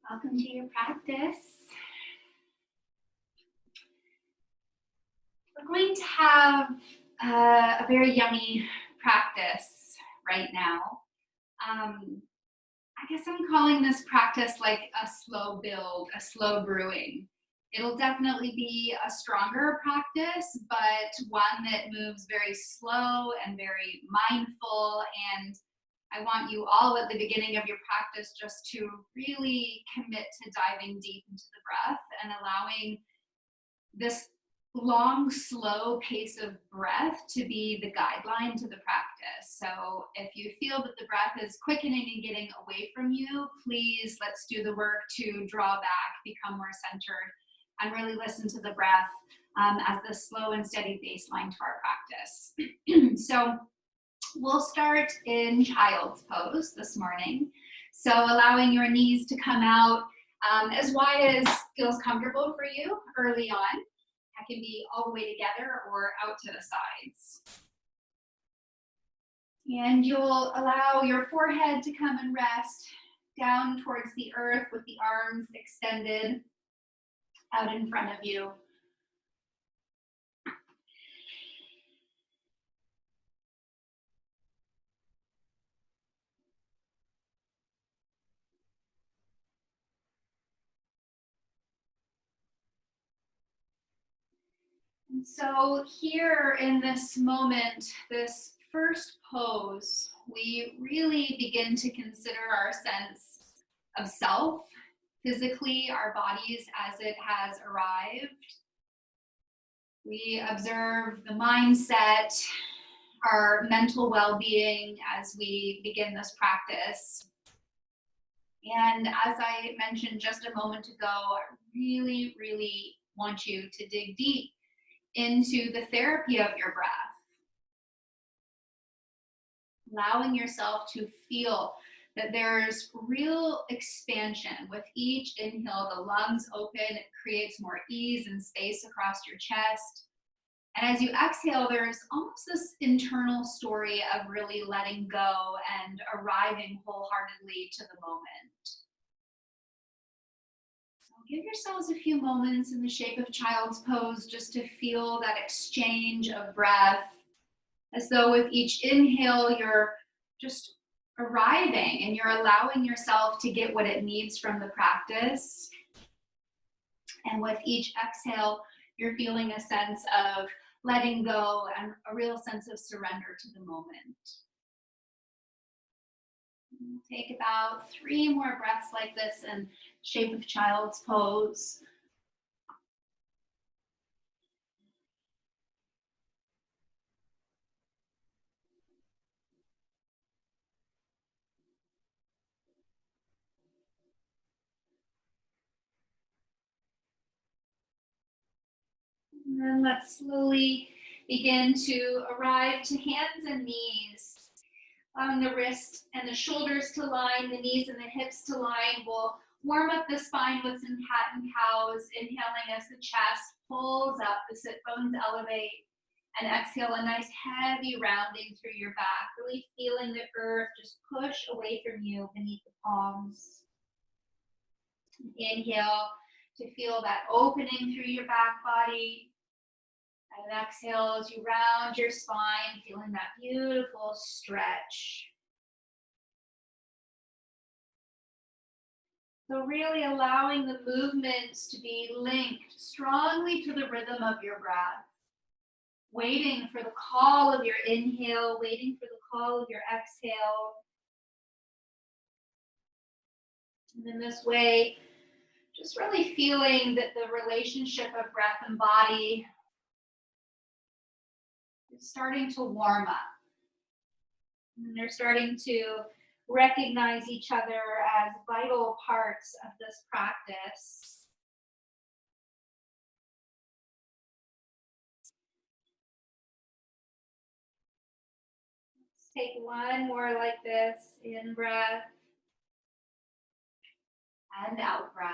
Welcome to your practice. We're going to have a very yummy practice right now. I guess I'm calling this practice like a slow build, a slow brewing. It'll definitely be a stronger practice, but one that moves very slow and very mindful. And I want you all at the beginning of your practice just to really commit to diving deep into the breath and allowing this long, slow pace of breath to be the guideline to the practice. So if you feel that the breath is quickening and getting away from you, please let's do the work to draw back, become more centered, and really listen to the breath as the slow and steady baseline to our practice. So we'll start in child's pose this morning. So allowing your knees to come out as wide as feels comfortable for you early on. That can be all the way together or out to the sides. And you'll allow your forehead to come and rest down towards the earth with the arms extended out in front of you. And so here in this moment, this first pose, we really begin to consider our sense of self, physically, our bodies as it has arrived. We observe the mindset, our mental well-being as we begin this practice. And as I mentioned just a moment ago, I really, really want you to dig deep into the therapy of your breath. Allowing yourself to feel that there's real expansion. With each inhale, the lungs open, it creates more ease and space across your chest. And as you exhale, there's almost this internal story of really letting go and arriving wholeheartedly to the moment. So give yourselves a few moments in the shape of child's pose just to feel that exchange of breath, as though with each inhale, you're just arriving and you're allowing yourself to get what it needs from the practice. And with each exhale, you're feeling a sense of letting go and a real sense of surrender to the moment. We'll take about 3 more breaths like this in shape of child's pose. And then let's slowly begin to arrive to hands and knees. Allowing the wrists and the shoulders to line, the knees and the hips to line. We'll warm up the spine with some cat and cows, inhaling as the chest pulls up, the sit bones elevate, and exhale a nice heavy rounding through your back, really feeling the earth just push away from you beneath the palms. Inhale to feel that opening through your back body. And exhale as you round your spine, feeling that beautiful stretch. So really allowing the movements to be linked strongly to the rhythm of your breath. Waiting for the call of your inhale, waiting for the call of your exhale. And in this way, just really feeling that the relationship of breath and body is starting to warm up. And they're starting to recognize each other as vital parts of this practice. Let's take one more like this, in breath and out breath.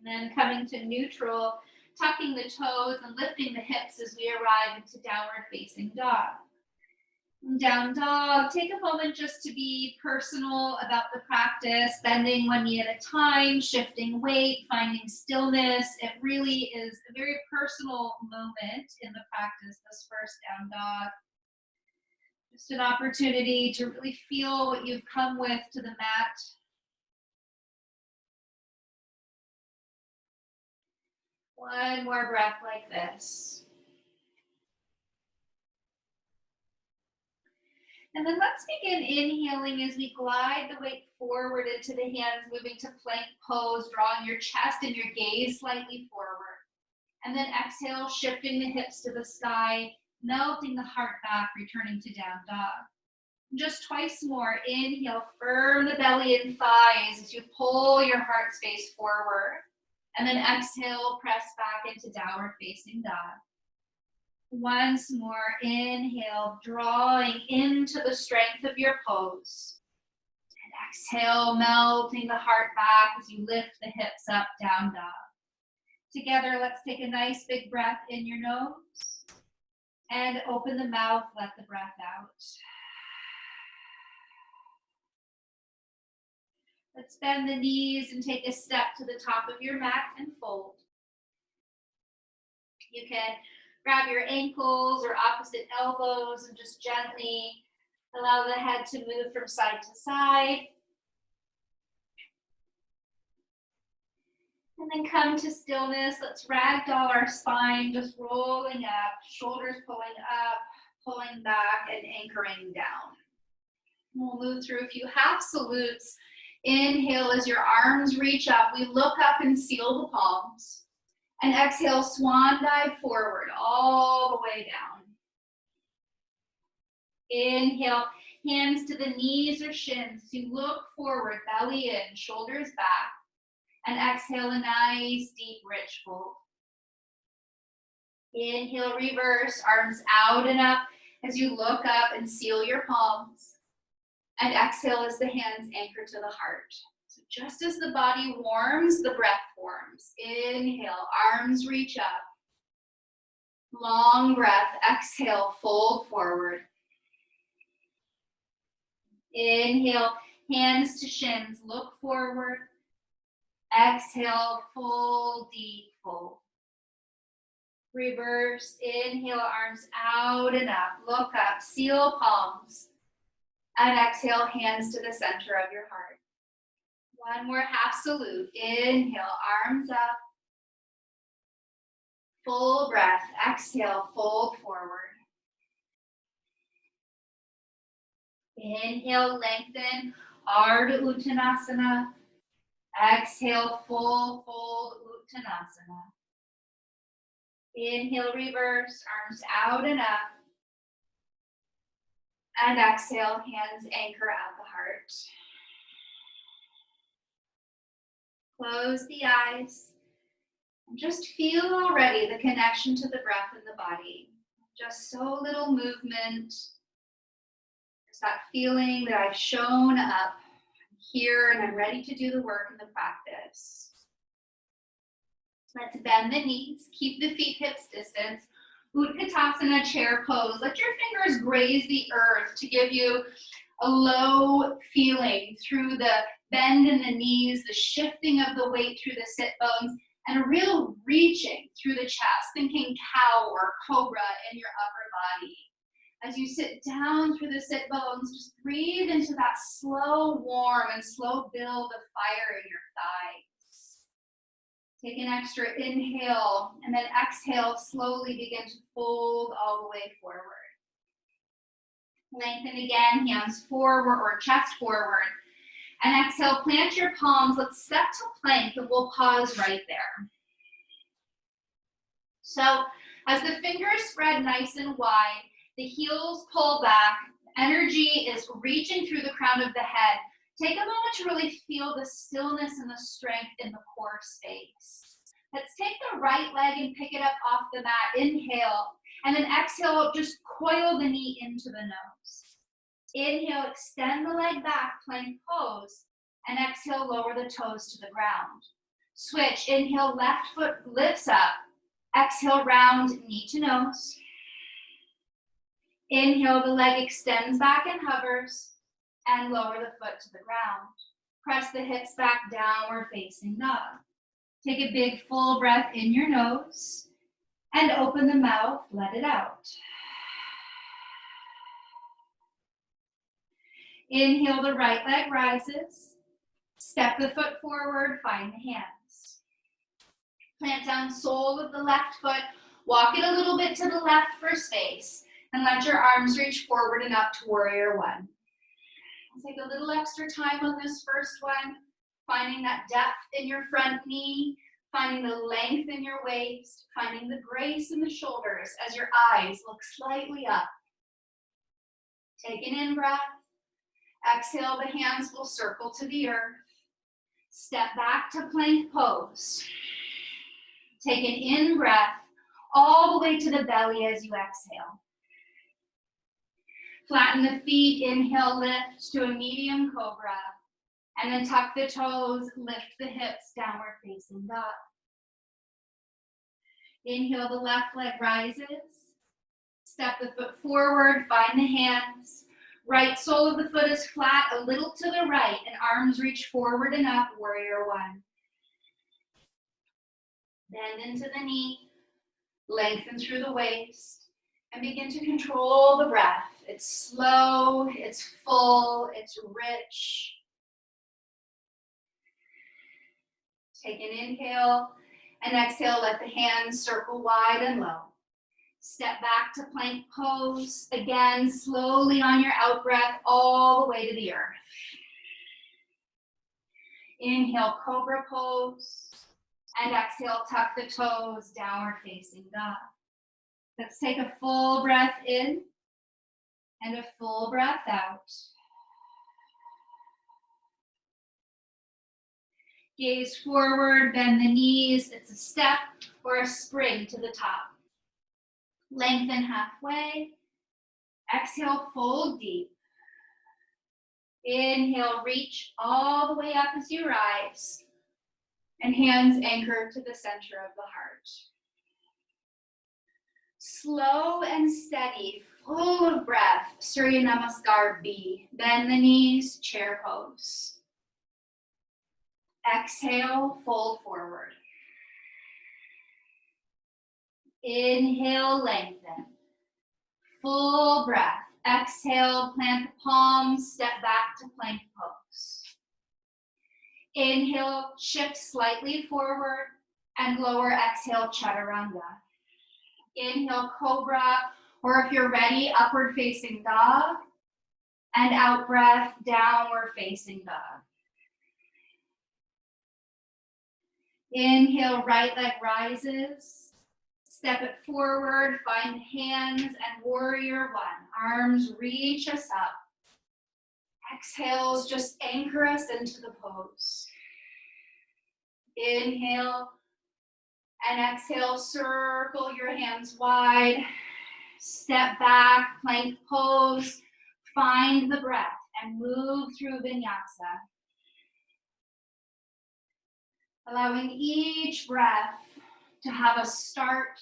And then coming to neutral, tucking the toes and lifting the hips as we arrive into downward facing dog. Down dog. Take a moment just to be personal about the practice, bending one knee at a time, shifting weight, finding stillness. It really is a very personal moment in the practice, this first down dog. Just an opportunity to really feel what you've come with to the mat. One more breath like this. And then let's begin inhaling as we glide the weight forward into the hands, moving to plank pose, drawing your chest and your gaze slightly forward. And then exhale, shifting the hips to the sky, melting the heart back, returning to down dog. Just twice more. Inhale, firm the belly and thighs as you pull your heart space forward. And then exhale, press back into downward facing dog. Once more, inhale, drawing into the strength of your pose. And exhale, melting the heart back as you lift the hips up, down dog. Together, let's take a nice big breath in your nose. And open the mouth, let the breath out. Let's bend the knees and take a step to the top of your mat and fold. You can grab your ankles or opposite elbows and just gently allow the head to move from side to side. And then come to stillness. Let's ragdoll our spine, just rolling up, shoulders pulling up, pulling back, and anchoring down. We'll move through a few half salutes. Inhale as your arms reach up. We look up and seal the palms. And exhale, swan dive forward, all the way down. Inhale, hands to the knees or shins. You look forward, belly in, shoulders back. And exhale, a nice, deep, rich fold. Inhale, reverse, arms out and up as you look up and seal your palms. And exhale as the hands anchor to the heart. So just as the body warms, the breath forms. Inhale, arms reach up. Long breath, exhale, fold forward. Inhale, hands to shins, look forward. Exhale, full, deep fold. Reverse, inhale, arms out and up. Look up, seal palms. And exhale, hands to the center of your heart. One more half salute. Inhale, arms up. Full breath. Exhale, fold forward. Inhale, lengthen. Ardha Uttanasana. Exhale, full fold Uttanasana. Inhale, reverse, arms out and up. And exhale, hands anchor at the heart. Close the eyes. And just feel already the connection to the breath in the body. Just so little movement. There's that feeling that I've shown up here and I'm ready to do the work in the practice. Let's bend the knees, keep the feet hips distance. Utkatasana, chair pose. Let your fingers graze the earth to give you a low feeling through the bend in the knees, the shifting of the weight through the sit bones, and a real reaching through the chest, thinking cow or cobra in your upper body. As you sit down through the sit bones, just breathe into that slow warm and slow build of fire in your thighs. Take an extra inhale and then exhale, slowly begin to fold all the way forward. Lengthen again, hands forward or chest forward. And exhale, plant your palms. Let's step to plank and we'll pause right there. So as the fingers spread nice and wide, the heels pull back, energy is reaching through the crown of the head. Take a moment to really feel the stillness and the strength in the core space. Let's take the right leg and pick it up off the mat. Inhale, and then exhale, just coil the knee into the nose. Inhale, extend the leg back, plank pose, and exhale, lower the toes to the ground. Switch, inhale, left foot lifts up. Exhale, round knee to nose. Inhale, the leg extends back and hovers, and lower the foot to the ground. Press the hips back, downward facing dog. Take a big full breath in your nose and open the mouth, let it out. Inhale, the right leg rises. Step the foot forward, find the hands. Plant down sole of the left foot. Walk it a little bit to the left for space. And let your arms reach forward and up to warrior one. Take a little extra time on this first one, finding that depth in your front knee, finding the length in your waist, finding the grace in the shoulders as your eyes look slightly up. Take an in-breath. Exhale, the hands will circle to the earth. Step back to plank pose. Take an in-breath all the way to the belly as you exhale. Flatten the feet, inhale, lift to a medium cobra. And then tuck the toes, lift the hips, downward facing dog. Inhale, the left leg rises. Step the foot forward, find the hands. Right sole of the foot is flat, a little to the right, and arms reach forward and up, warrior one. Bend into the knee, lengthen through the waist, and begin to control the breath. It's slow, it's full, it's rich. Take an inhale, and exhale, let the hands circle wide and low. Step back to plank pose. Again, slowly on your out breath, all the way to the earth. Inhale, cobra pose. And exhale, tuck the toes, downward facing dog. Let's take a full breath in and a full breath out. Gaze forward, bend the knees. It's a step or a spring to the top. Lengthen halfway. Exhale, fold deep. Inhale, reach all the way up as you rise. And hands anchor to the center of the heart. Slow and steady, full of breath. Surya Namaskar B. Bend the knees, chair pose. Exhale, fold forward. Inhale, lengthen. Full breath. Exhale, plant the palms, step back to plank pose. Inhale, shift slightly forward, and lower, exhale, chaturanga. Inhale, cobra, or if you're ready, upward facing dog. And out breath, downward facing dog. Inhale, right leg rises. Step it forward, find hands, and warrior one. Arms reach us up. Exhales, just anchor us into the pose. Inhale, and exhale, circle your hands wide. Step back, plank pose. Find the breath and move through vinyasa. Allowing each breath to have a start,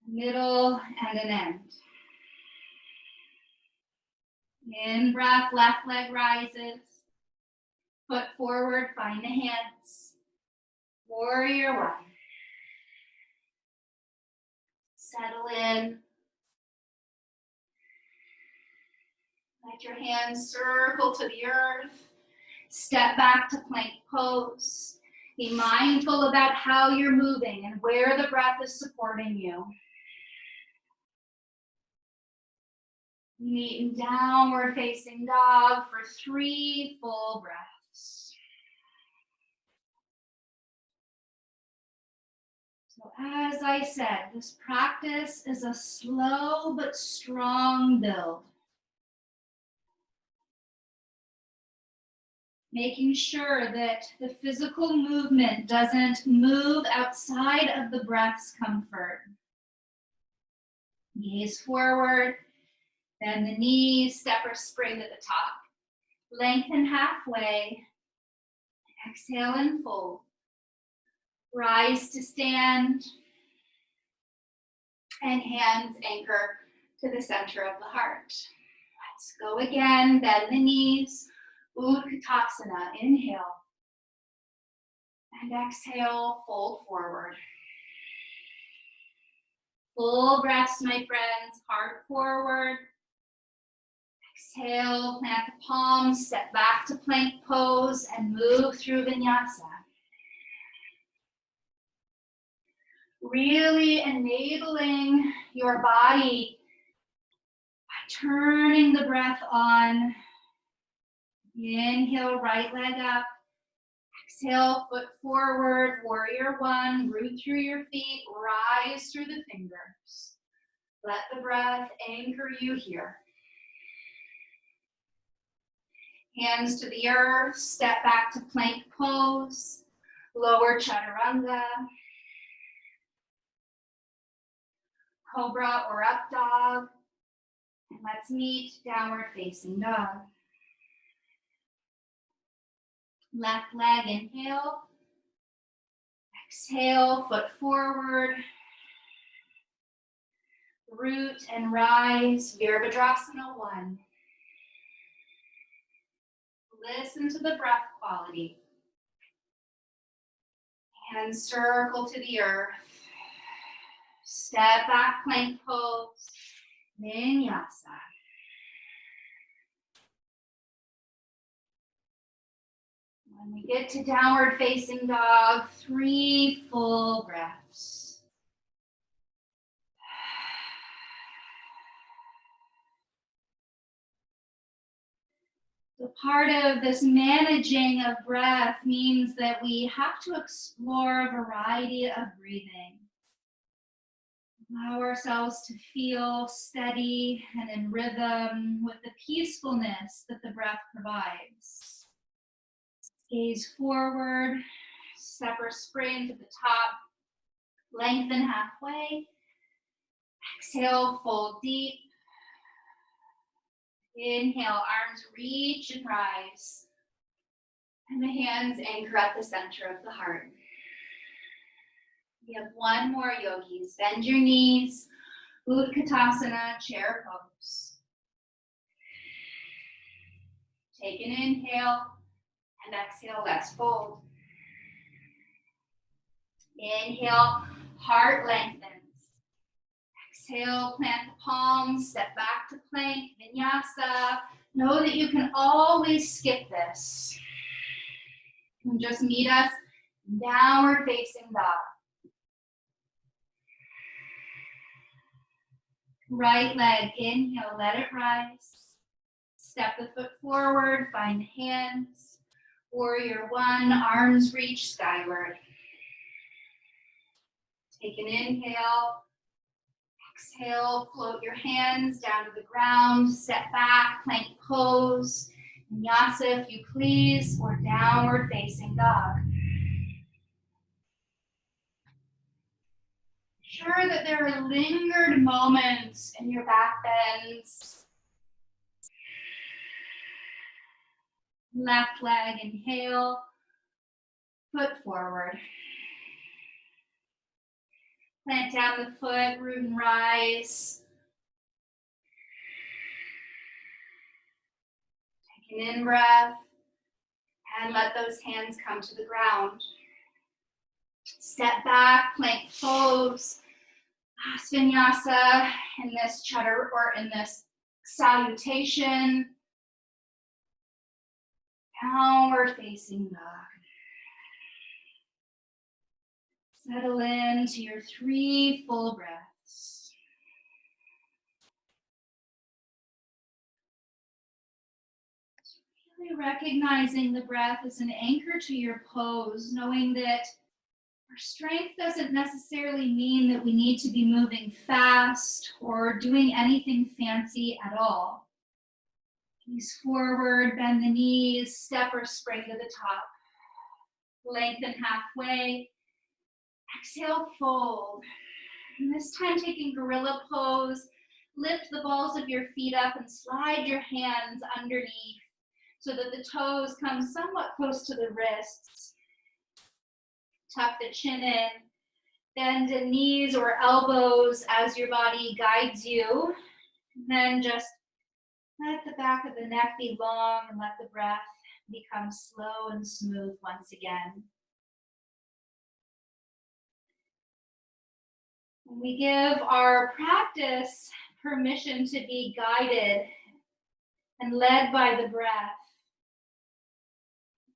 middle, and an end. In breath, left leg rises. Foot forward, find the hands. Warrior one. Settle in. Let your hands circle to the earth. Step back to plank pose. Be mindful about how you're moving and where the breath is supporting you. Meet in downward facing dog for 3 full breaths. So as I said, this practice is a slow but strong build. Making sure that the physical movement doesn't move outside of the breath's comfort. Gaze forward, bend the knees, step or spring at the top. Lengthen halfway, exhale and fold. Rise to stand, and hands anchor to the center of the heart. Let's go again, bend the knees, Utkatasana, inhale. And exhale, fold forward. Full breaths, my friends, heart forward. Exhale, plant the palms, step back to plank pose, and move through Vinyasa. Really enabling your body by turning the breath on. Inhale, right leg up. Exhale, foot forward, warrior one, root through your feet, rise through the fingers. Let the breath anchor you here. Hands to the earth, step back to plank pose, lower chaturanga, cobra or up dog, and let's meet downward facing dog. Left leg, inhale. Exhale, foot forward. Root and rise, Virabhadrasana 1. Listen to the breath quality. Hands circle to the earth. Step back, plank pose, Vinyasa. When we get to downward facing dog, 3 full breaths. So part of this managing of breath means that we have to explore a variety of breathing. Allow ourselves to feel steady and in rhythm with the peacefulness that the breath provides. Gaze forward, step or spring to the top, lengthen halfway. Exhale, fold deep. Inhale, arms reach and rise. And the hands anchor at the center of the heart. We have one more, yogis. Bend your knees, Utkatasana, chair pose. Take an inhale, and exhale, let's fold. Inhale, heart lengthens. Exhale, plant the palms, step back to plank, Vinyasa. Know that you can always skip this. And just meet us in downward facing dog. Right leg, inhale, let it rise. Step the foot forward, find the hands. Warrior 1, arms reach skyward. Take an inhale. Exhale, float your hands down to the ground, step back, plank pose, Vinyasa if you please, or downward facing dog. Sure that there are lingered moments in your back bends. Left leg, inhale, foot forward. Plant down the foot, root and rise. Take an in-breath, and let those hands come to the ground. Step back, plank pose, Vinyasa in this chatur or in this salutation. Downward facing dog. Settle into your 3 full breaths. Really recognizing the breath as an anchor to your pose, knowing that our strength doesn't necessarily mean that we need to be moving fast or doing anything fancy at all. Gaze forward, bend the knees, step or spring to the top. Lengthen halfway. Exhale, fold. And this time taking gorilla pose, lift the balls of your feet up and slide your hands underneath so that the toes come somewhat close to the wrists. Tuck the chin in, bend the knees or elbows as your body guides you. And then just let the back of the neck be long and let the breath become slow and smooth once again. We give our practice permission to be guided and led by the breath.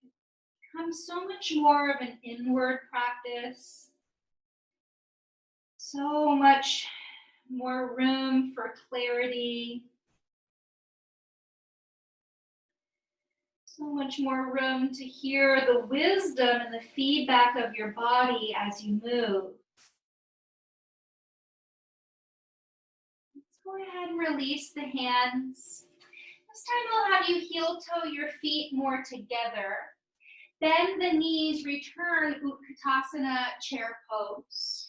It becomes so much more of an inward practice, so much more room for clarity, so much more room to hear the wisdom and the feedback of your body as you move. Let's go ahead and release the hands. This time I'll have you heel toe your feet more together. Bend the knees, return Utkatasana chair pose.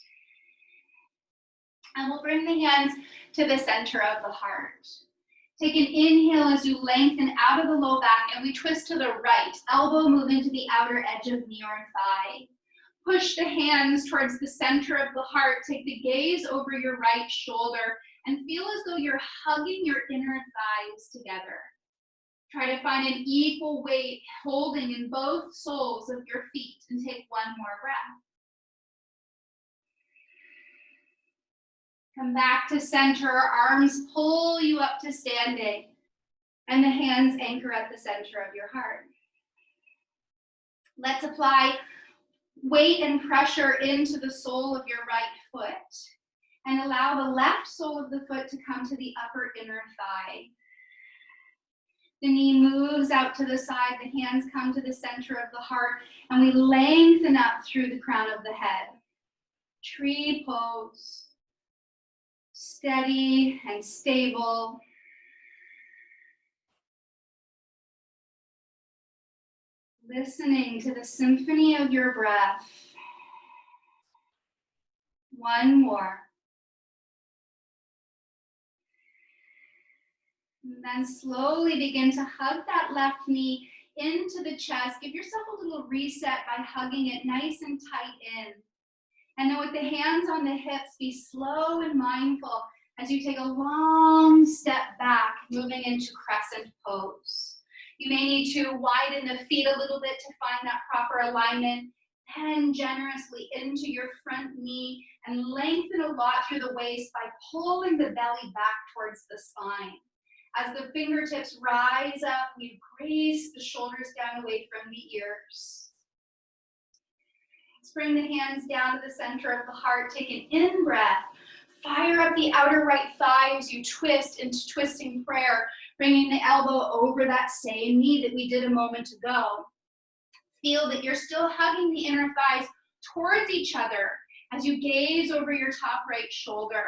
And we'll bring the hands to the center of the heart. Take an inhale as you lengthen out of the low back and we twist to the right, elbow moving to the outer edge of knee or thigh. Push the hands towards the center of the heart. Take the gaze over your right shoulder and feel as though you're hugging your inner thighs together. Try to find an equal weight holding in both soles of your feet and take one more breath. Come back to center, arms pull you up to standing, and the hands anchor at the center of your heart. Let's apply weight and pressure into the sole of your right foot, and allow the left sole of the foot to come to the upper inner thigh. The knee moves out to the side, the hands come to the center of the heart, and we lengthen up through the crown of the head. Tree pose. Steady and stable. Listening to the symphony of your breath. One more. And then slowly begin to hug that left knee into the chest. Give yourself a little reset by hugging it nice and tight in. And then with the hands on the hips, be slow and mindful as you take a long step back, moving into crescent pose. You may need to widen the feet a little bit to find that proper alignment. Bend generously into your front knee and lengthen a lot through the waist by pulling the belly back towards the spine. As the fingertips rise up, we grace the shoulders down away from the ears. Let's bring the hands down to the center of the heart. Take an in-breath. Fire up the outer right thigh as you twist into twisting prayer, bringing the elbow over that same knee that we did a moment ago. Feel that you're still hugging the inner thighs towards each other as you gaze over your top right shoulder.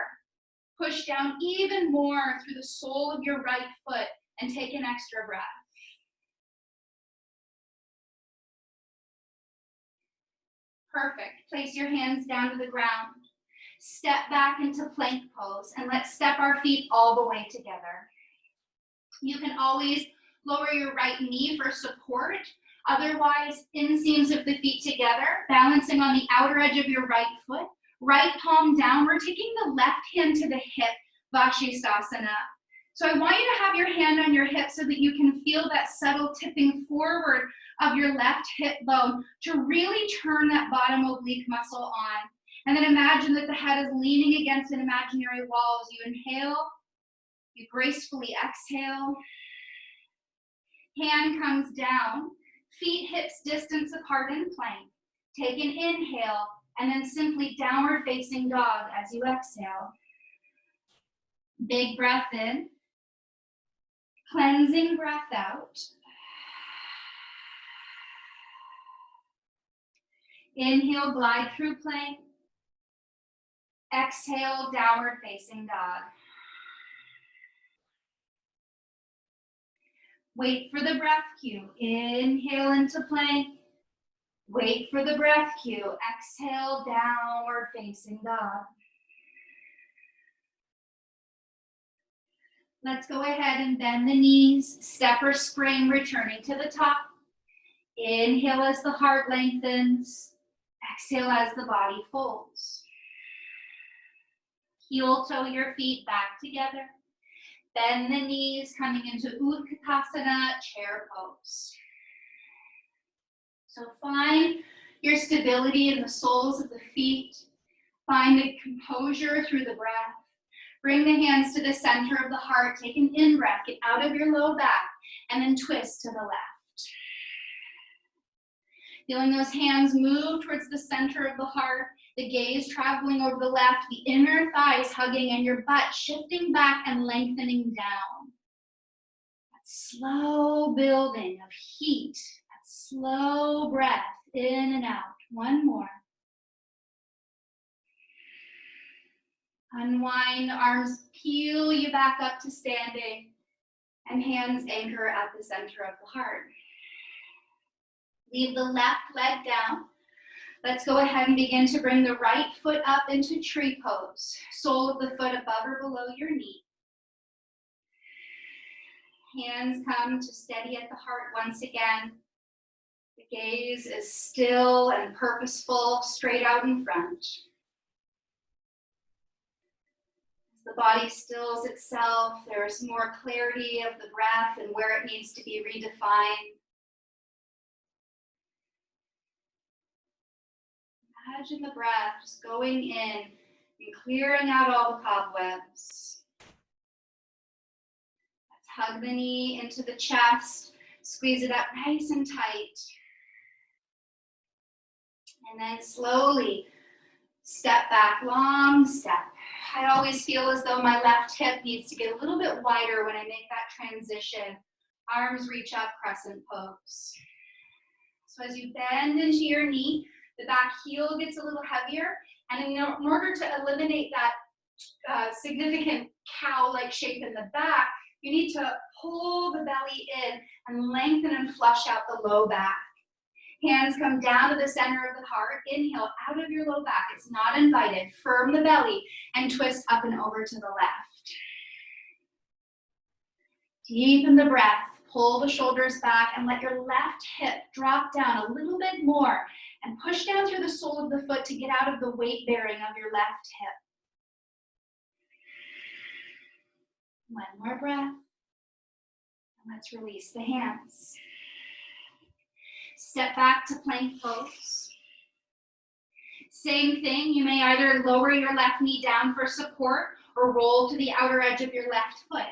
Push down even more through the sole of your right foot and take an extra breath. Perfect. Place your hands down to the ground. Step back into plank pose and let's step our feet all the way together. You can always lower your right knee for support. Otherwise, inseams of the feet together, balancing on the outer edge of your right foot. Right palm down. We're taking the left hand to the hip, Vashisthasana. So I want you to have your hand on your hip so that you can feel that subtle tipping forward of your left hip bone to really turn that bottom oblique muscle on. And then imagine that the head is leaning against an imaginary wall as you inhale, you gracefully exhale. Hand comes down, feet hips distance apart in plank. Take an inhale and then simply downward facing dog as you exhale. Big breath in, cleansing breath out. Inhale, glide through plank. Exhale, downward facing dog. Wait for the breath cue. Inhale into plank. Wait for the breath cue. Exhale, downward facing dog. Let's go ahead and bend the knees. Step or spring, returning to the top. Inhale as the heart lengthens. Exhale as the body folds. Heel toe your feet back together. Bend the knees, coming into Utkatasana, chair pose. So find your stability in the soles of the feet. Find the composure through the breath. Bring the hands to the center of the heart. Take an in-breath, get out of your low back, and then twist to the left. Feeling those hands move towards the center of the heart, the gaze traveling over the left, the inner thighs hugging, and your butt shifting back and lengthening down. That slow building of heat, that slow breath in and out. One more. Unwind, arms peel you back up to standing, and hands anchor at the center of the heart. Leave the left leg down. Let's go ahead and begin to bring the right foot up into tree pose. Sole of the foot above or below your knee. Hands come to steady at the heart once again. The gaze is still and purposeful, straight out in front. The body stills itself, there's more clarity of the breath and where it needs to be redefined. Imagine the breath just going in and clearing out all the cobwebs. Let's hug the knee into the chest, squeeze it up nice and tight. And then slowly step back, long step. I always feel as though my left hip needs to get a little bit wider when I make that transition. Arms reach up, crescent pose. So as you bend into your knee, the back heel gets a little heavier, and in order to eliminate that significant cow-like shape in the back, you need to pull the belly in and lengthen and flush out the low back. Hands come down to the center of the heart. Inhale out of your low back. It's not invited. Firm the belly and twist up and over to the left. Deepen the breath. Pull the shoulders back and let your left hip drop down a little bit more and push down through the sole of the foot to get out of the weight bearing of your left hip. One more breath. And let's release the hands. Step back to plank pose. Same thing, you may either lower your left knee down for support or roll to the outer edge of your left foot.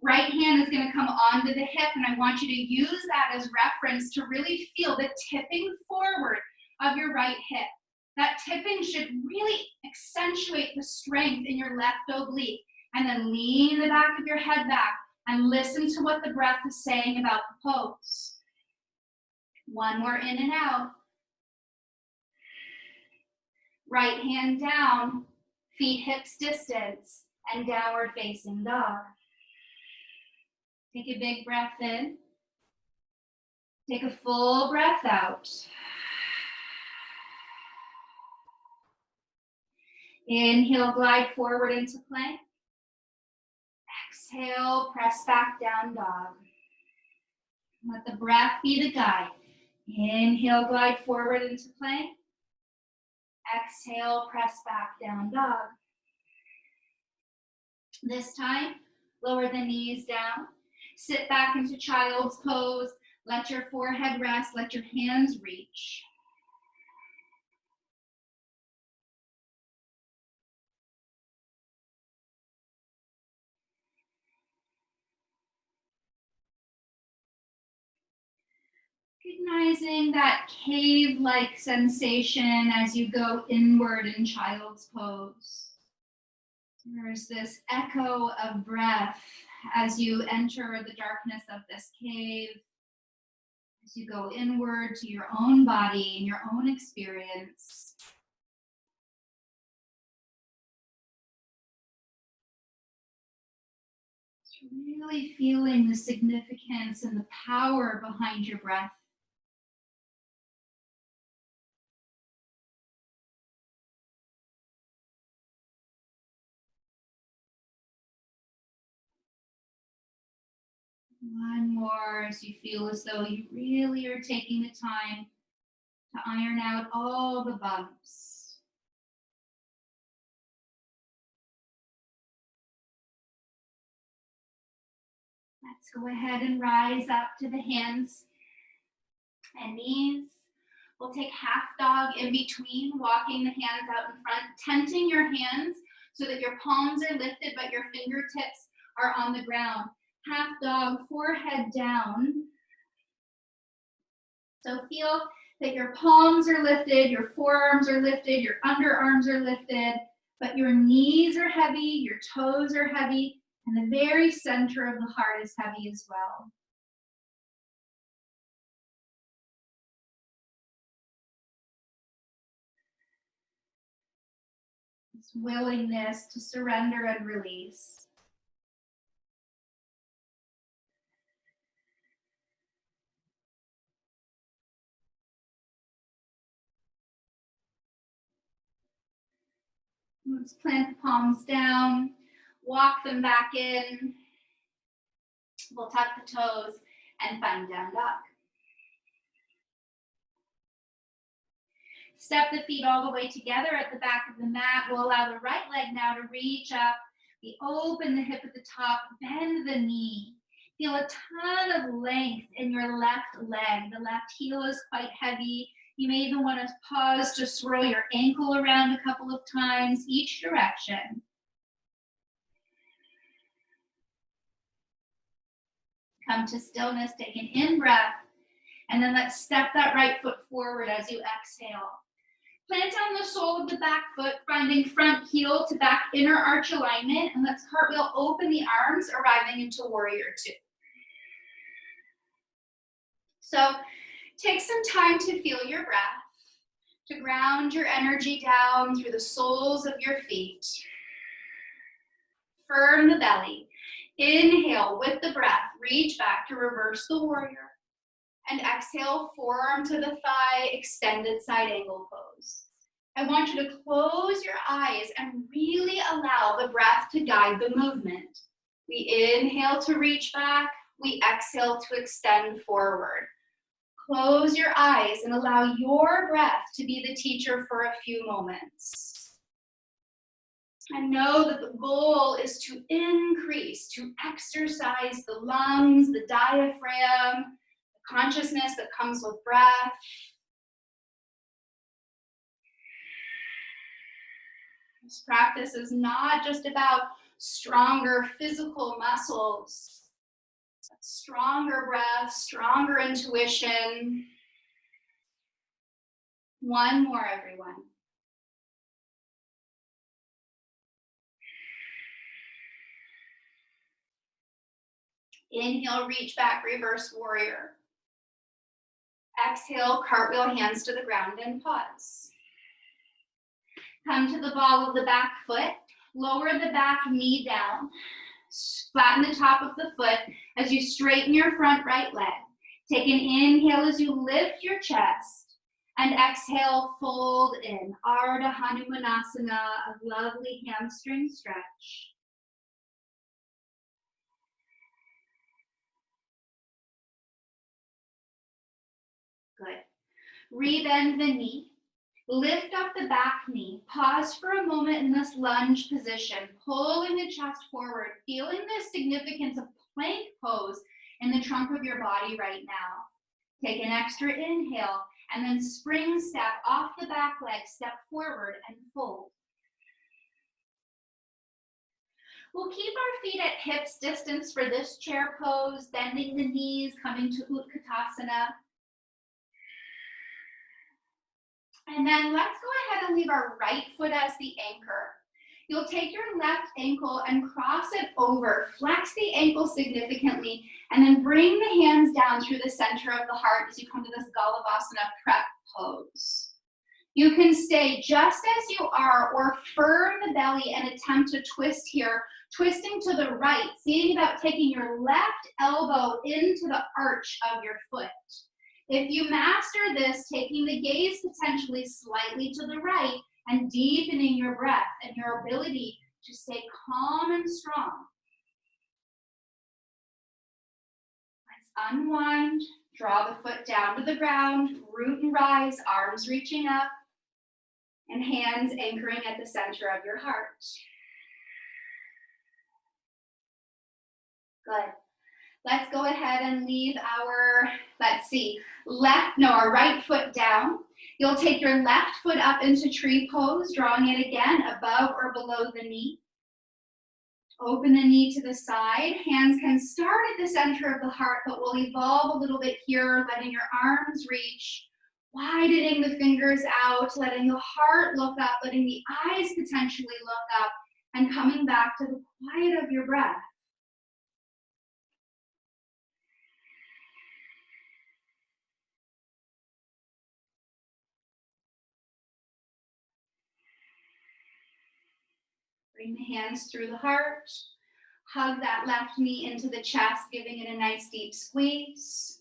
Right hand is going to come onto the hip, and I want you to use that as reference to really feel the tipping forward of your right hip. That tipping should really accentuate the strength in your left oblique, and then lean the back of your head back and listen to what the breath is saying about the pose. One more in and out. Right hand down, feet hips distance, and downward facing dog. Take a big breath in. Take a full breath out. Inhale, glide forward into plank. Exhale, press back down dog. Let the breath be the guide. Inhale, glide forward into plank. Exhale, press back down dog. This time, lower the knees down. Sit back into child's pose. Let your forehead rest. Let your hands reach. Recognizing that cave-like sensation as you go inward in child's pose. There's this echo of breath as you enter the darkness of this cave, as you go inward to your own body and your own experience. Just really feeling the significance and the power behind your breath. One more as you feel as though you really are taking the time to iron out all the bumps. Let's go ahead and rise up to the hands and knees. We'll take half dog in between, walking the hands out in front, tenting your hands so that your palms are lifted, but your fingertips are on the ground. Half dog, forehead down. So feel that your palms are lifted, your forearms are lifted, your underarms are lifted, but your knees are heavy, your toes are heavy, and the very center of the heart is heavy as well. This willingness to surrender and release. Let's plant the palms down, walk them back in. We'll tuck the toes and find down dog. Step the feet all the way together at the back of the mat. We'll allow the right leg now to reach up. We open the hip at the top, bend the knee. Feel a ton of length in your left leg. The left heel is quite heavy. You may even want to pause to swirl your ankle around a couple of times, each direction. Come to stillness, take an in-breath, and then let's step that right foot forward as you exhale. Plant on the sole of the back foot, finding front heel to back inner arch alignment, and let's cartwheel open the arms, arriving into warrior two. So take some time to feel your breath, to ground your energy down through the soles of your feet. Firm the belly. Inhale with the breath, reach back to reverse the warrior. And exhale, forearm to the thigh, extended side angle pose. I want you to close your eyes and really allow the breath to guide the movement. We inhale to reach back, we exhale to extend forward. Close your eyes and allow your breath to be the teacher for a few moments. And know that the goal is to increase, to exercise the lungs, the diaphragm, the consciousness that comes with breath. This practice is not just about stronger physical muscles, but stronger breath, stronger intuition. One more, everyone. Inhale, reach back, reverse warrior. Exhale, cartwheel hands to the ground and pause. Come to the ball of the back foot. Lower the back knee down. Flatten the top of the foot as you straighten your front right leg. Take an inhale as you lift your chest. And exhale, fold in. Ardha Hanumanasana, a lovely hamstring stretch. Good. Rebend the knee. Lift up the back knee. Pause for a moment in this lunge position, pulling the chest forward, feeling the significance of plank pose in the trunk of your body right now. Take an extra inhale and then spring step off the back leg, step forward and fold. We'll keep our feet at hips distance for this chair pose, bending the knees, coming to Utkatasana. And then let's go ahead and leave our right foot as the anchor. You'll take your left ankle and cross it over, flex the ankle significantly, and then bring the hands down through the center of the heart as you come to this Galavasana prep pose. You can stay just as you are or firm the belly and attempt to twist here, twisting to the right, seeing about taking your left elbow into the arch of your foot. If you master this, taking the gaze potentially slightly to the right and deepening your breath and your ability to stay calm and strong. Let's unwind, draw the foot down to the ground, root and rise, arms reaching up, and hands anchoring at the center of your heart. Good. Let's go ahead and leave our, let's see, our right foot down. You'll take your left foot up into tree pose, drawing it again above or below the knee. Open the knee to the side. Hands can start at the center of the heart, but will evolve a little bit here, letting your arms reach, widening the fingers out, letting the heart look up, letting the eyes potentially look up, and coming back to the quiet of your breath. Bring the hands through the heart. Hug that left knee into the chest, giving it a nice deep squeeze.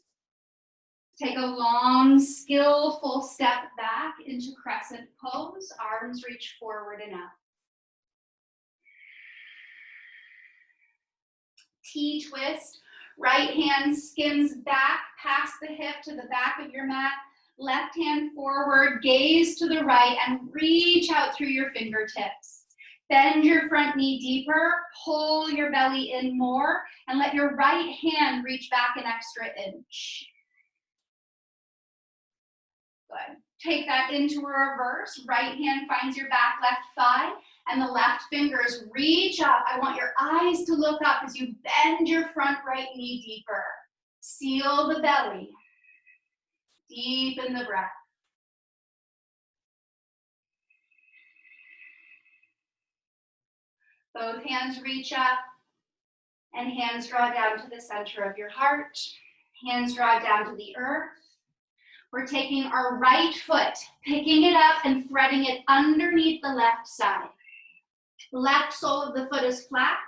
Take a long, skillful step back into crescent pose. Arms reach forward and up. T-twist. Right hand skims back past the hip to the back of your mat. Left hand forward, gaze to the right, and reach out through your fingertips. Bend your front knee deeper, pull your belly in more, and let your right hand reach back an extra inch. Good. Take that into a reverse. Right hand finds your back left thigh, and the left fingers reach up. I want your eyes to look up as you bend your front right knee deeper. Seal the belly. Deepen the breath. Both hands reach up, and hands draw down to the center of your heart. Hands draw down to the earth. We're taking our right foot, picking it up and threading it underneath the left side. Left sole of the foot is flat.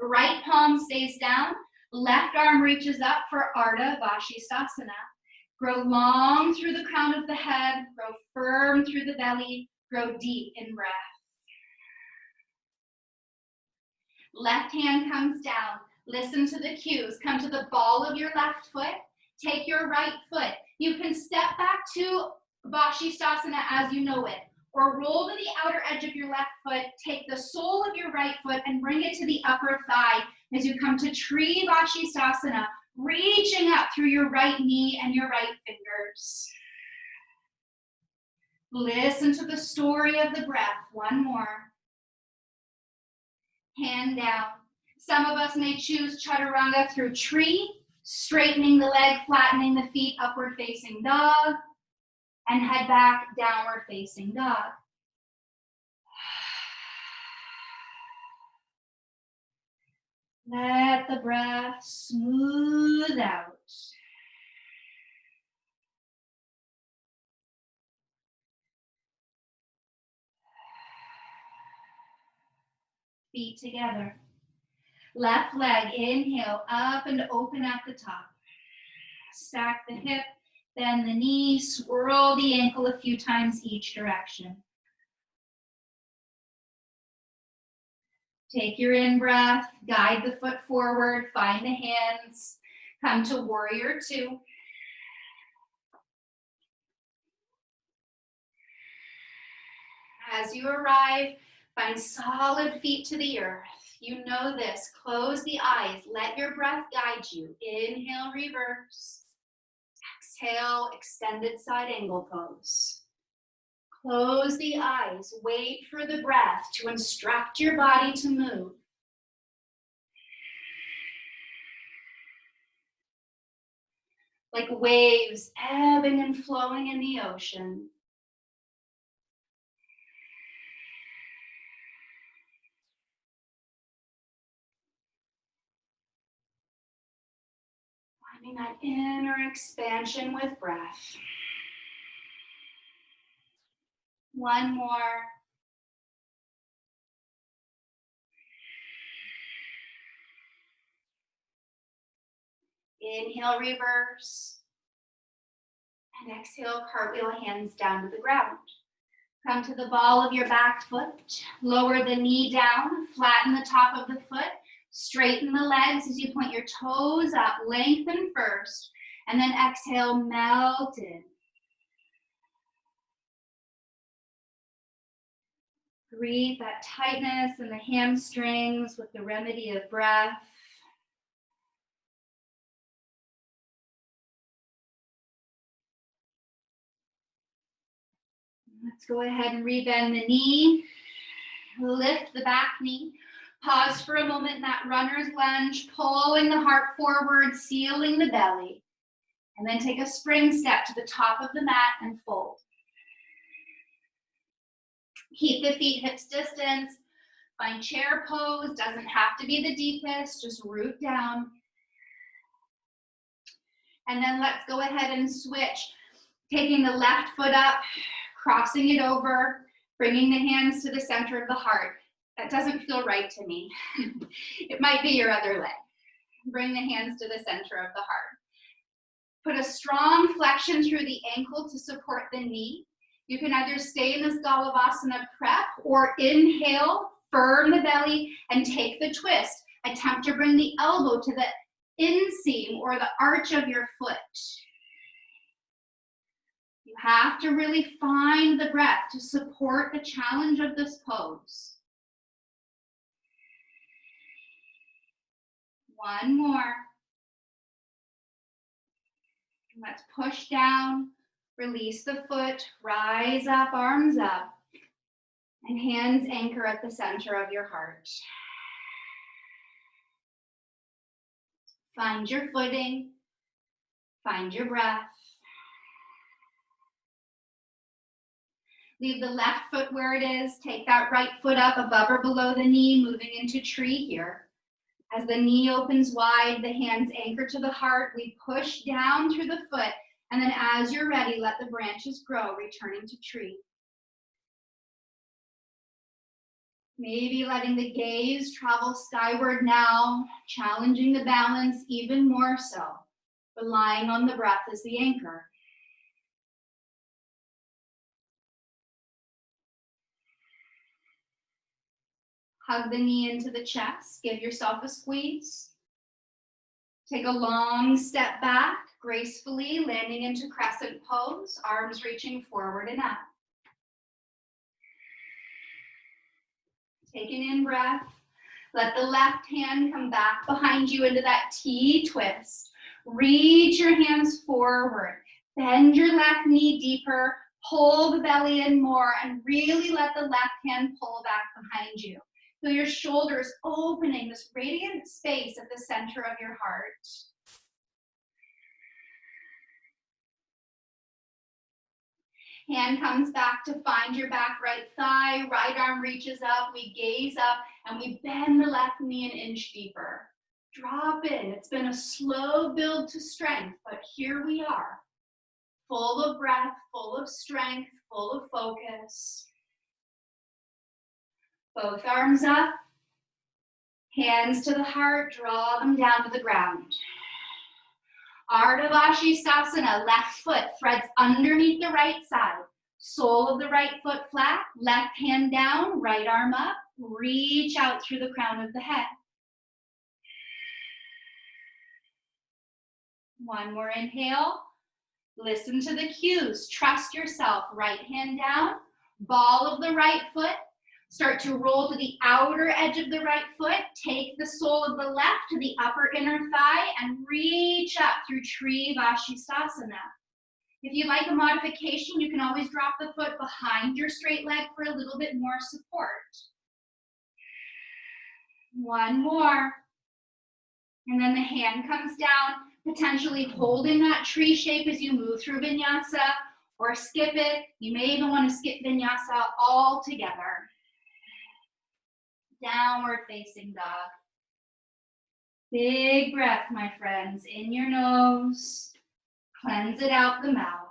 Right palm stays down. Left arm reaches up for Ardha Vashisthasana. Grow long through the crown of the head. Grow firm through the belly. Grow deep in breath. Left hand comes down. Listen to the cues. Come to the ball of your left foot. Take your right foot. You can step back to Vashisthasana as you know it, or roll to the outer edge of your left foot. Take the sole of your right foot and bring it to the upper thigh as you come to Tree Vashisthasana, reaching up through your right knee and your right fingers. Listen to the story of the breath. One more. Hand down. Some of us may choose Chaturanga through tree, straightening the leg, flattening the feet, upward facing dog, and head back, downward facing dog. Let the breath smooth out. Feet together. Left leg, inhale, up and open at the top. Stack the hip, bend the knee, swirl the ankle a few times each direction. Take your in-breath, guide the foot forward, find the hands, come to warrior two. As you arrive, find solid feet to the earth. You know this. Close the eyes. Let your breath guide you. Inhale, reverse. Exhale, extended side angle pose. Close the eyes. Wait for the breath to instruct your body to move. Like waves ebbing and flowing in the ocean. Finding that inner expansion with breath. One more. Inhale, reverse. And exhale, cartwheel, hands down to the ground. Come to the ball of your back foot. Lower the knee down. Flatten the top of the foot. Straighten the legs as you point your toes up. Lengthen first. And then exhale, melt in. Breathe that tightness in the hamstrings with the remedy of breath. Let's go ahead and rebend the knee. Lift the back knee. Pause for a moment in that runner's lunge, pulling the heart forward, sealing the belly. And then take a spring step to the top of the mat and fold. Keep the feet hips distance. Find chair pose, doesn't have to be the deepest, just root down. And then let's go ahead and switch. Taking the left foot up, crossing it over, bringing the hands to the center of the heart. That doesn't feel right to me. It might be your other leg. Bring the hands to the center of the heart. Put a strong flexion through the ankle to support the knee. You can either stay in this Galavasana prep or inhale, firm the belly, and take the twist. Attempt to bring the elbow to the inseam or the arch of your foot. You have to really find the breath to support the challenge of this pose. One more. Let's push down, release the foot, rise up, arms up, and hands anchor at the center of your heart. Find your footing, find your breath. Leave the left foot where it is. Take that right foot up above or below the knee, moving into tree here. As the knee opens wide, the hands anchor to the heart. We push down through the foot, and then as you're ready, let the branches grow, returning to tree. Maybe letting the gaze travel skyward now, challenging the balance even more so, relying on the breath as the anchor. Hug the knee into the chest, give yourself a squeeze. Take a long step back, gracefully landing into crescent pose, arms reaching forward and up. Take an in breath. Let the left hand come back behind you into that T twist. Reach your hands forward. Bend your left knee deeper. Pull the belly in more and really let the left hand pull back behind you. Feel your shoulders opening, this radiant space at the center of your heart. Hand comes back to find your back right thigh, right arm reaches up, we gaze up, and we bend the left knee an inch deeper. Drop in. It's been a slow build to strength, but here we are. Full of breath, full of strength, full of focus. Both arms up, hands to the heart, draw them down to the ground. Ardha Vashisthasana, left foot threads underneath the right side. Sole of the right foot flat, left hand down, right arm up. Reach out through the crown of the head. One more inhale. Listen to the cues. Trust yourself. Right hand down, ball of the right foot. Start to roll to the outer edge of the right foot. Take the sole of the left to the upper inner thigh and reach up through Tree Vashisthasana. If you like a modification, you can always drop the foot behind your straight leg for a little bit more support. One more. And then the hand comes down, potentially holding that tree shape as you move through Vinyasa, or skip it. You may even want to skip Vinyasa altogether. Downward facing dog. Big breath, my friends, in your nose. Cleanse it out the mouth.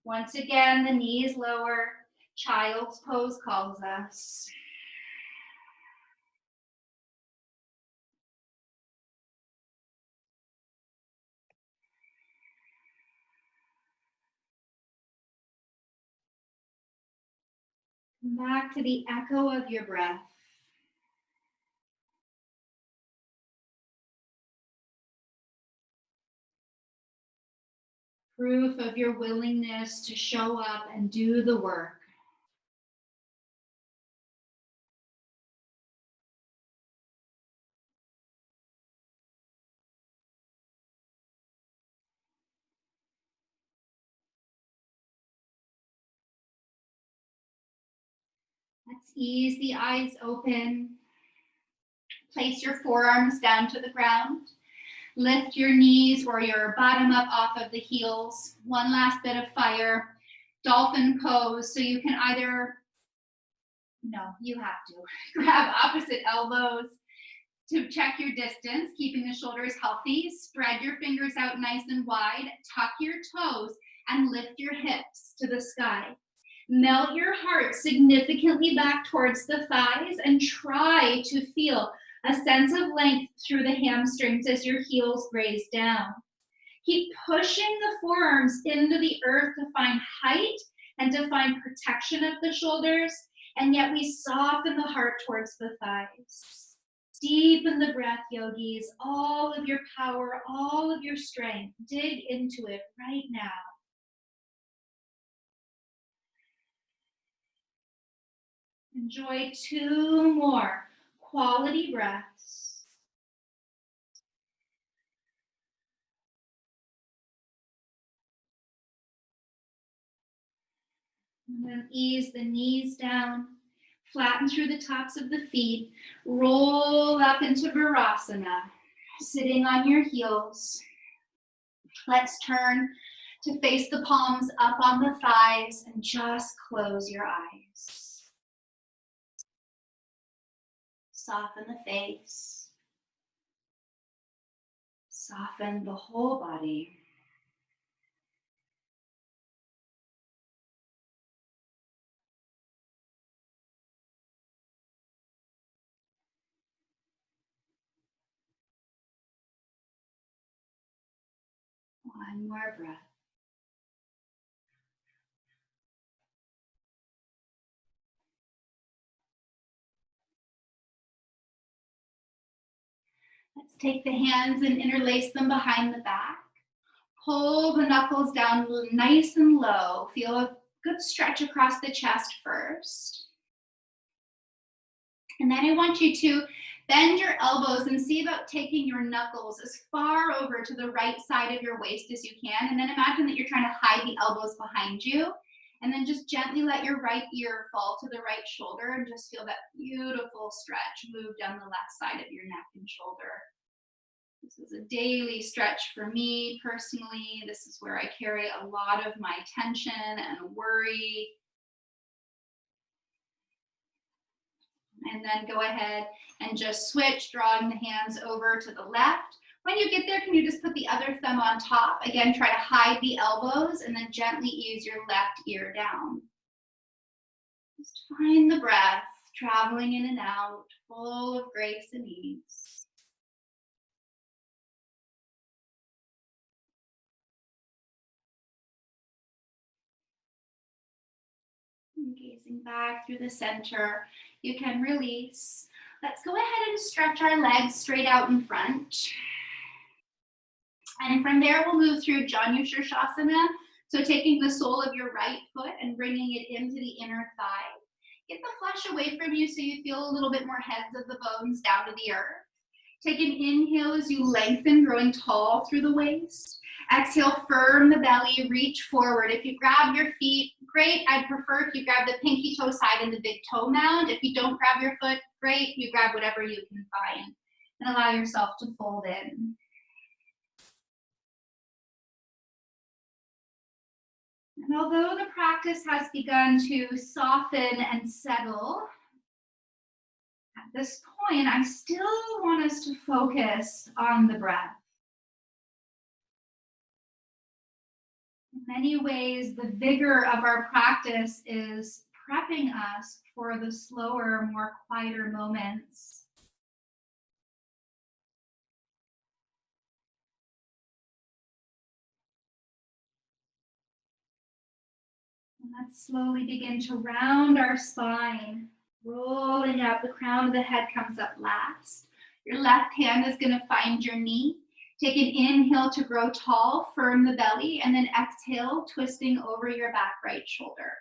Once again, the knees lower. Child's pose calls us. Come back to the echo of your breath. Proof of your willingness to show up and do the work. Let's ease the eyes open. Place your forearms down to the ground. Lift your knees or your bottom up off of the heels. One last bit of fire. Dolphin pose. So you can either, no, you have to grab opposite elbows to check your distance, keeping the shoulders healthy. Spread your fingers out nice and wide. Tuck your toes and lift your hips to the sky. Melt your heart significantly back towards the thighs and try to feel a sense of length through the hamstrings as your heels graze down. Keep pushing the forearms into the earth to find height and to find protection of the shoulders, and yet we soften the heart towards the thighs. Deepen the breath, yogis, all of your power, all of your strength. Dig into it right now. Enjoy 2 more quality breaths. And then ease the knees down, flatten through the tops of the feet, roll up into Virasana, sitting on your heels. Let's turn to face the palms up on the thighs and just close your eyes. Soften the face. Soften the whole body. One more breath. Let's take the hands and interlace them behind the back. Pull the knuckles down nice and low. Feel a good stretch across the chest first. And then I want you to bend your elbows and see about taking your knuckles as far over to the right side of your waist as you can. And then imagine that you're trying to hide the elbows behind you. And then just gently let your right ear fall to the right shoulder and just feel that beautiful stretch move down the left side of your neck and shoulder. This is a daily stretch for me personally. This is where I carry a lot of my tension and worry. And then go ahead and just switch, drawing the hands over to the left. When you get there, can you just put the other thumb on top? Again, try to hide the elbows and then gently ease your left ear down. Just find the breath, traveling in and out, full of grace and ease. And gazing back through the center, you can release. Let's go ahead and stretch our legs straight out in front. And from there, we'll move through Janushirshasana. So taking the sole of your right foot and bringing it into the inner thigh. Get the flesh away from you so you feel a little bit more heads of the bones down to the earth. Take an inhale as you lengthen, growing tall through the waist. Exhale, firm the belly, reach forward. If you grab your feet, great. I'd prefer if you grab the pinky toe side and the big toe mound. If you don't grab your foot, great. You grab whatever you can find and allow yourself to fold in. And although the practice has begun to soften and settle, at this point, I still want us to focus on the breath. In many ways, the vigor of our practice is prepping us for the slower, more quieter moments. And let's slowly begin to round our spine, rolling up. The crown of the head comes up last. Your left hand is going to find your knee. Take an inhale to grow tall, firm the belly, and then exhale, twisting over your back right shoulder.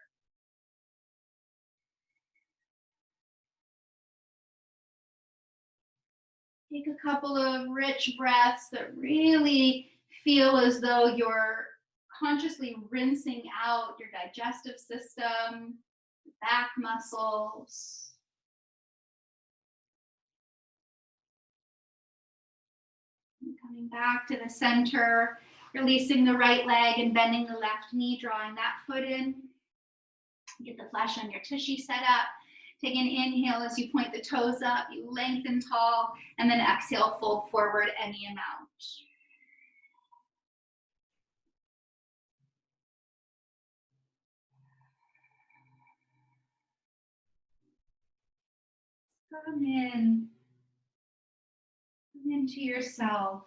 Take a couple of rich breaths that really feel as though you're consciously rinsing out your digestive system, back muscles. And coming back to the center, releasing the right leg and bending the left knee, drawing that foot in. Get the flesh on your tushy set up. Take an inhale as you point the toes up, you lengthen tall, and then exhale, fold forward any amount. Come in. Come into yourself.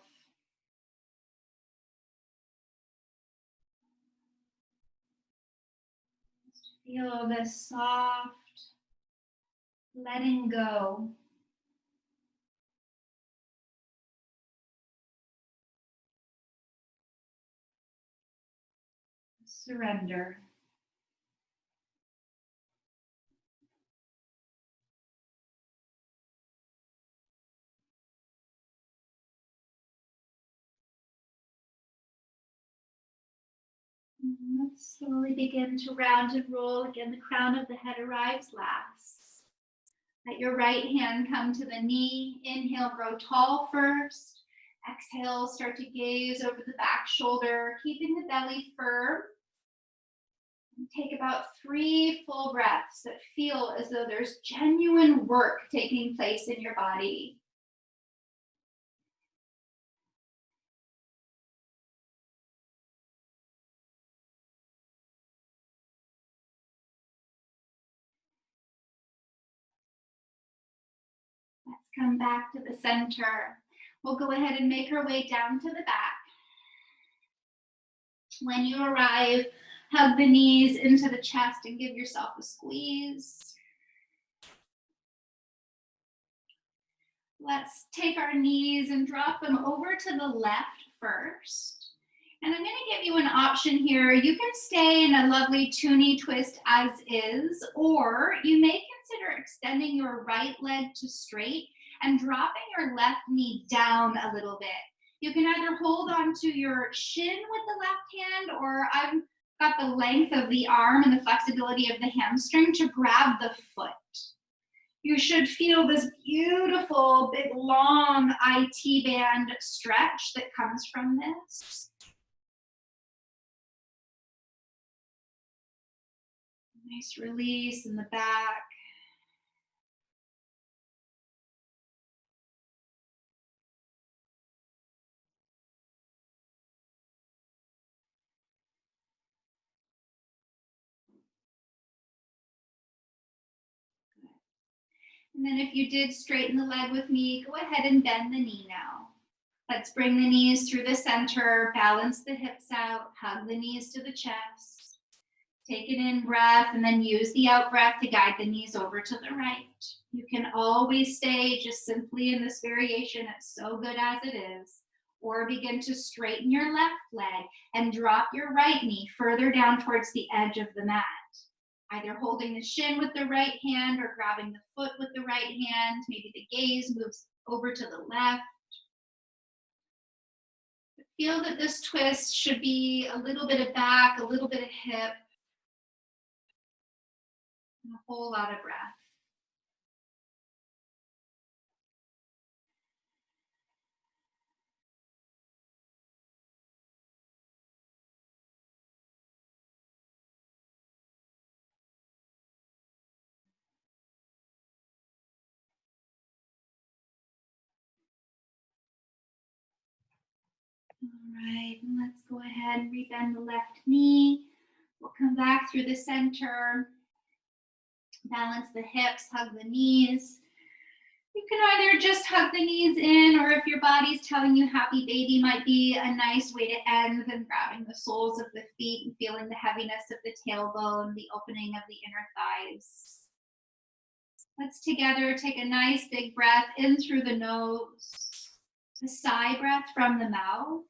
Feel this soft letting go. Surrender. Let's slowly begin to round and roll. Again, the crown of the head arrives last. Let your right hand come to the knee. Inhale, grow tall first. Exhale, start to gaze over the back shoulder, keeping the belly firm. Take about 3 full breaths that feel as though there's genuine work taking place in your body. Let's come back to the center. We'll go ahead and make our way down to the back. When you arrive, hug the knees into the chest and give yourself a squeeze. Let's take our knees and drop them over to the left first. And I'm going to give you an option here. You can stay in a lovely toonie twist as is, or you may consider extending your right leg to straight and dropping your left knee down a little bit. You can either hold onto your shin with the left hand, or I've got the length of the arm and the flexibility of the hamstring to grab the foot. You should feel this beautiful, big, long IT band stretch that comes from this. Nice release in the back. And then if you did straighten the leg with me, go ahead and bend the knee now. Let's bring the knees through the center, balance the hips out, hug the knees to the chest. Take an in breath and then use the out breath to guide the knees over to the right. You can always stay just simply in this variation. It's so good as it is. Or begin to straighten your left leg and drop your right knee further down towards the edge of the mat. Either holding the shin with the right hand or grabbing the foot with the right hand. Maybe the gaze moves over to the left. Feel that this twist should be a little bit of back, a little bit of hip, and a whole lot of breath. All right, and let's go ahead and rebend the left knee. We'll come back through the center. Balance the hips, hug the knees. You can either just hug the knees in, or if your body's telling you happy baby might be a nice way to end, then grabbing the soles of the feet and feeling the heaviness of the tailbone, the opening of the inner thighs. Let's together take a nice big breath in through the nose, a sigh breath from the mouth.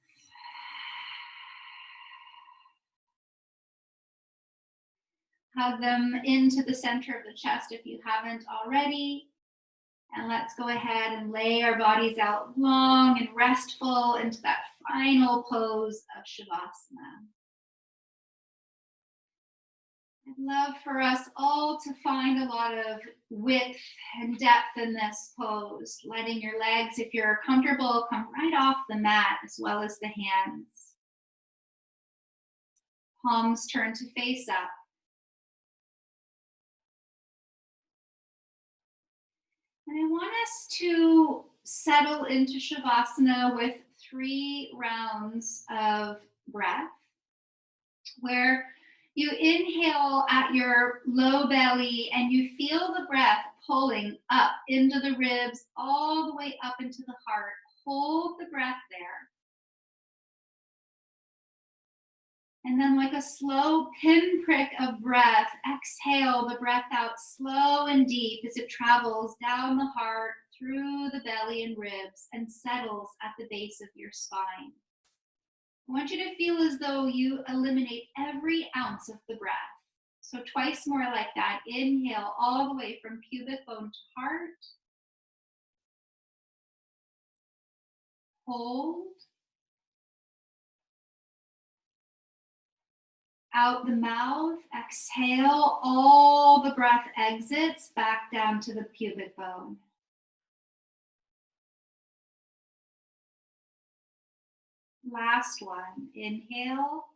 Hug them into the center of the chest if you haven't already. And let's go ahead and lay our bodies out long and restful into that final pose of Shavasana. Love for us all to find a lot of width and depth in this pose, letting your legs, if you're comfortable, come right off the mat as well as the hands. Palms turn to face up. And I want us to settle into Shavasana with 3 rounds of breath, where you inhale at your low belly and you feel the breath pulling up into the ribs, all the way up into the heart. Hold the breath there. And then, like a slow pinprick of breath, exhale the breath out slow and deep as it travels down the heart, through the belly and ribs, and settles at the base of your spine. I want you to feel as though you eliminate every ounce of the breath. So twice more like that. Inhale all the way from pubic bone to heart. Hold. Out the mouth, exhale, all the breath exits back down to the pubic bone. Last one, inhale.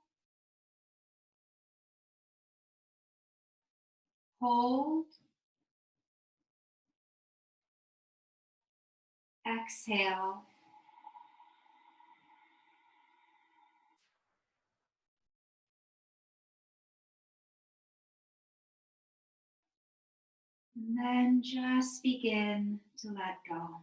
Hold. Exhale. And then just begin to let go.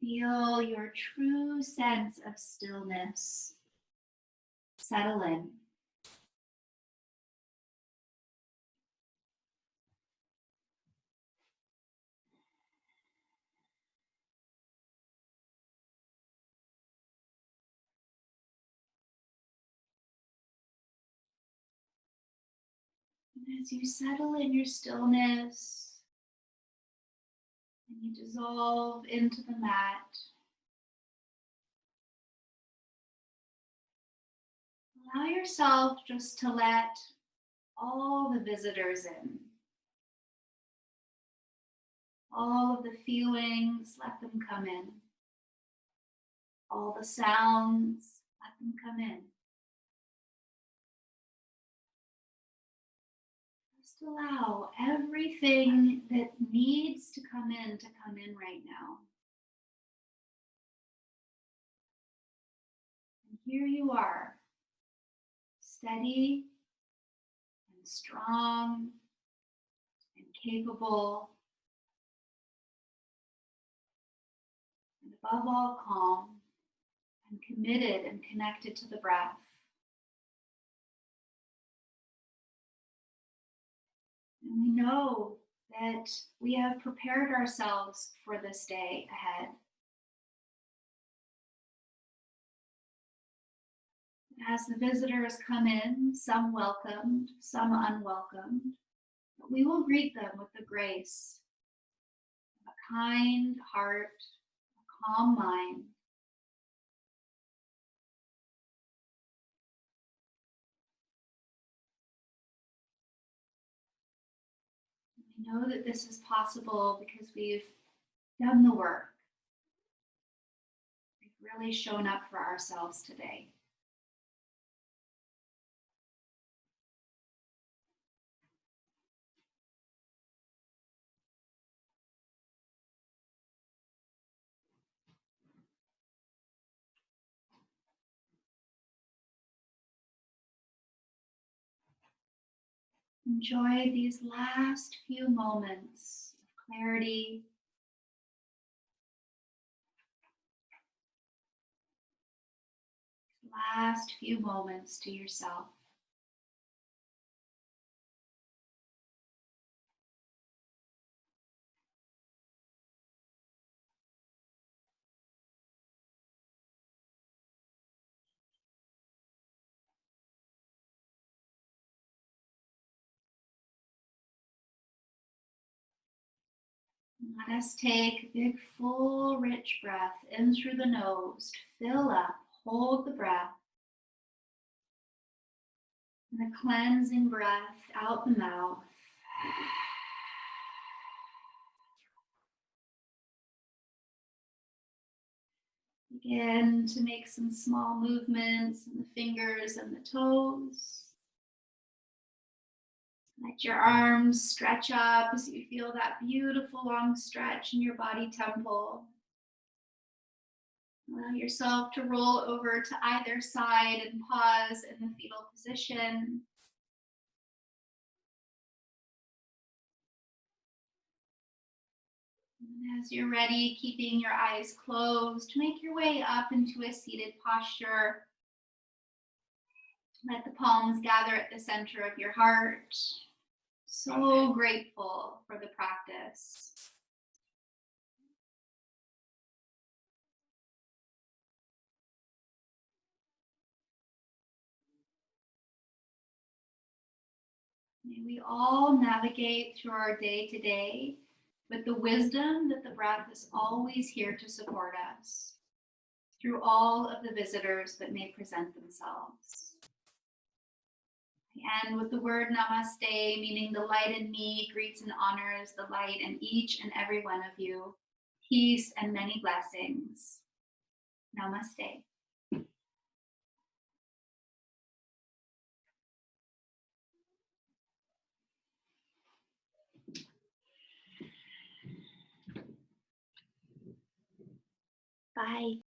Feel your true sense of stillness settle in. And as you settle in your stillness and you dissolve into the mat, allow yourself just to let all the visitors in. All of the feelings, let them come in. All the sounds, let them come in. Just allow everything that needs to come in right now. And here you are, steady and strong and capable, and above all, calm and committed and connected to the breath. And we know that we have prepared ourselves for this day ahead. As the visitors come in, some welcomed, some unwelcomed, but we will greet them with the grace of a kind heart, a calm mind. We know that this is possible because we've done the work. We've really shown up for ourselves today. Enjoy these last few moments of clarity, last few moments to yourself. Let us take a big, full, rich breath in through the nose. Fill up, hold the breath. And a cleansing breath out the mouth. Begin to make some small movements in the fingers and the toes. Let your arms stretch up as you feel that beautiful long stretch in your body temple. Allow yourself to roll over to either side and pause in the fetal position. And as you're ready, keeping your eyes closed, make your way up into a seated posture. Let the palms gather at the center of your heart. So grateful for the practice. May we all navigate through our day to day with the wisdom that the breath is always here to support us through all of the visitors that may present themselves. And with the word namaste, meaning the light in me greets and honors the light in each and every one of you. Peace and many blessings. Namaste. Bye.